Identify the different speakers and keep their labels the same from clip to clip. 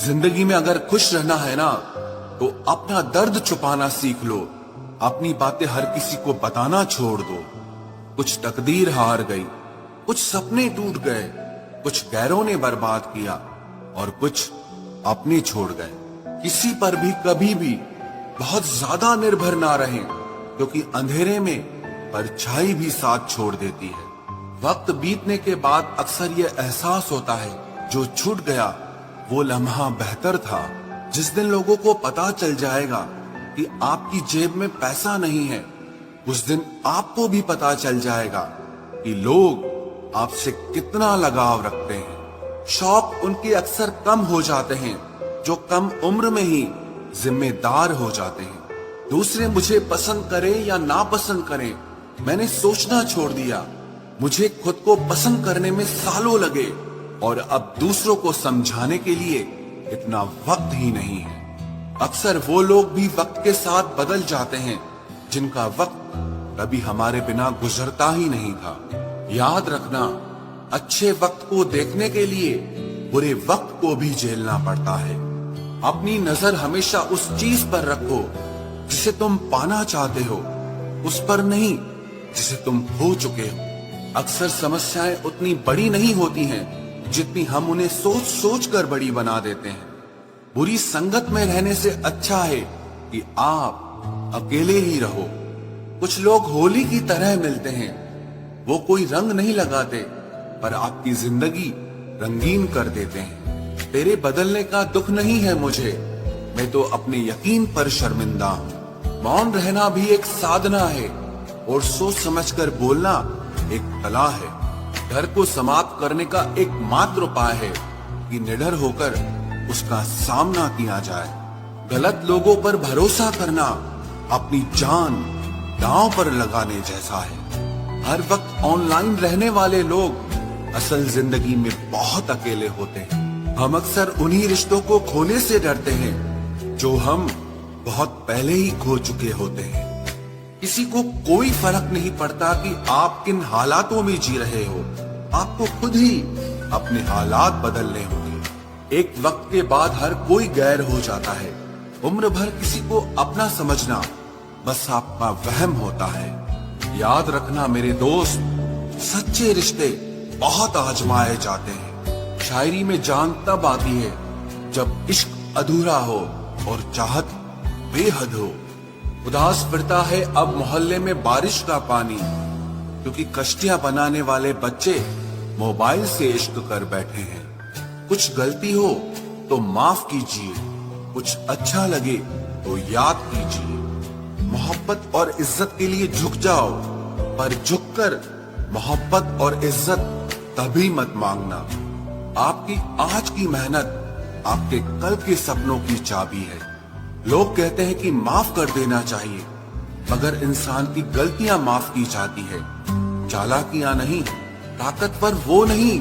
Speaker 1: जिंदगी में अगर खुश रहना है ना, तो अपना दर्द छुपाना सीख लो। अपनी बातें हर किसी को बताना छोड़ दो। कुछ तकदीर हार गई, कुछ सपने टूट गए, कुछ गैरों ने बर्बाद किया और कुछ अपने छोड़ गए। किसी पर भी कभी भी बहुत ज्यादा निर्भर ना रहें, क्योंकि अंधेरे में परछाई भी साथ छोड़ देती है। वक्त बीतने के बाद अक्सर ये एहसास होता है, जो छूट गया वो लम्हा बेहतर था। जिस दिन लोगों को पता चल जाएगा कि आपकी जेब में पैसा नहीं है, उस दिन आपको भी पता चल जाएगा कि लोग आपसे कितना लगाव रखते हैं। शौक उनके अक्सर कम हो जाते हैं जो कम उम्र में ही जिम्मेदार हो जाते हैं। दूसरे मुझे पसंद करें या ना पसंद करें, मैंने सोचना छोड़ दिया। मुझे खुद को पसंद करने में सालों लगे और अब दूसरों को समझाने के लिए इतना वक्त ही नहीं है। अक्सर वो लोग भी वक्त के साथ बदल जाते हैं जिनका वक्त कभी हमारे बिना गुजरता ही नहीं था। याद रखना, अच्छे वक्त को देखने के लिए बुरे वक्त को भी झेलना पड़ता है। अपनी नजर हमेशा उस चीज पर रखो जिसे तुम पाना चाहते हो, उस पर नहीं जिसे तुम खो चुके हो। अक्सर समस्याएं उतनी बड़ी नहीं होती हैं जितनी हम उन्हें सोच सोच कर बड़ी बना देते हैं। बुरी संगत में रहने से अच्छा है कि आप अकेले ही रहो। कुछ लोग होली की तरह मिलते हैं, वो कोई रंग नहीं लगाते पर आपकी जिंदगी रंगीन कर देते हैं। तेरे बदलने का दुख नहीं है मुझे, मैं तो अपने यकीन पर शर्मिंदा हूँ। मौन रहना भी एक साधना है और सोच समझकर बोलना एक कला है। डर को समाप्त करने का एकमात्र उपाय है कि निडर होकर उसका सामना किया जाए। गलत लोगों पर भरोसा करना अपनी जान दांव पर लगाने जैसा है। हर वक्त ऑनलाइन रहने वाले लोग असल जिंदगी में बहुत अकेले होते हैं। हम अक्सर उन्हीं रिश्तों को खोने से डरते हैं जो हम बहुत पहले ही खो चुके होते हैं। किसी को कोई फर्क नहीं पड़ता कि आप किन हालातों में जी रहे हो, आपको खुद ही अपने हालात बदलने होंगे। एक वक्त के बाद हर कोई गैर हो जाता है। उम्र भर किसी को अपना समझना बस आपका वहम होता है। याद रखना मेरे दोस्त, सच्चे रिश्ते बहुत आजमाए जाते हैं। शायरी में जान तब आती है जब इश्क अधूरा हो और चाहत बेहद हो। उदास फिरता है अब मोहल्ले में बारिश का पानी, क्योंकि कश्तियां बनाने वाले बच्चे मोबाइल से इश्क कर बैठे हैं। कुछ गलती हो तो माफ कीजिए, कुछ अच्छा लगे तो याद कीजिए। मोहब्बत और इज्जत के लिए झुक जाओ, पर झुककर मोहब्बत और इज्जत कभी मत मांगना। आपकी आज की मेहनत आपके कल के सपनों की चाबी है। लोग कहते हैं कि माफ कर देना चाहिए, मगर इंसान की गलतियां माफ की जाती है, चालाकियां नहीं। ताकतवर वो नहीं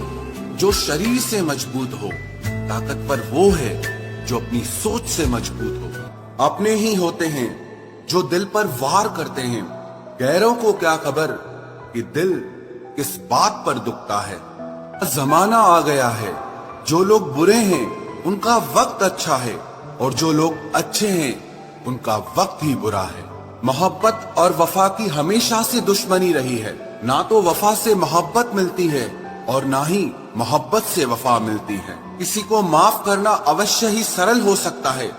Speaker 1: जो शरीर से मजबूत हो, ताकतवर वो है जो अपनी सोच से मजबूत हो। अपने ही होते हैं जो दिल पर वार करते हैं, गैरों को क्या खबर कि दिल किस बात पर दुखता है। जमाना आ गया है, जो लोग बुरे हैं उनका वक्त अच्छा है और जो लोग अच्छे हैं उनका वक्त ही बुरा है। मोहब्बत और वफा की हमेशा से दुश्मनी रही है। ना तो वफा से मोहब्बत मिलती है और ना ही मोहब्बत से वफा मिलती है। किसी को माफ करना अवश्य ही सरल हो सकता है,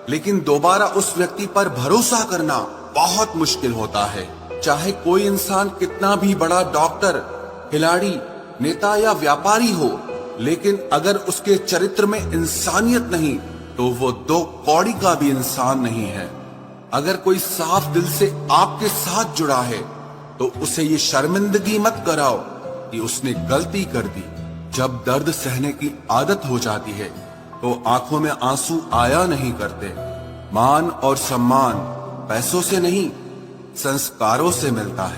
Speaker 1: लेकिन दोबारा उस व्यक्ति पर भरोसा करना बहुत मुश्किल होता है। चाहे कोई इंसान कितना भी बड़ा डॉक्टर, खिलाड़ी, नेता या व्यापारी हो, लेकिन अगर उसके चरित्र में इंसानियत नहीं तो वो दो कौड़ी का भी इंसान नहीं है। अगर कोई साफ दिल से आपके साथ जुड़ा है तो उसे ये शर्मिंदगी मत कराओ कि उसने गलती कर दी। जब दर्द सहने की आदत हो जाती है तो आंखों में आंसू आया नहीं करते। मान और सम्मान पैसों से नहीं, संस्कारों से मिलता है।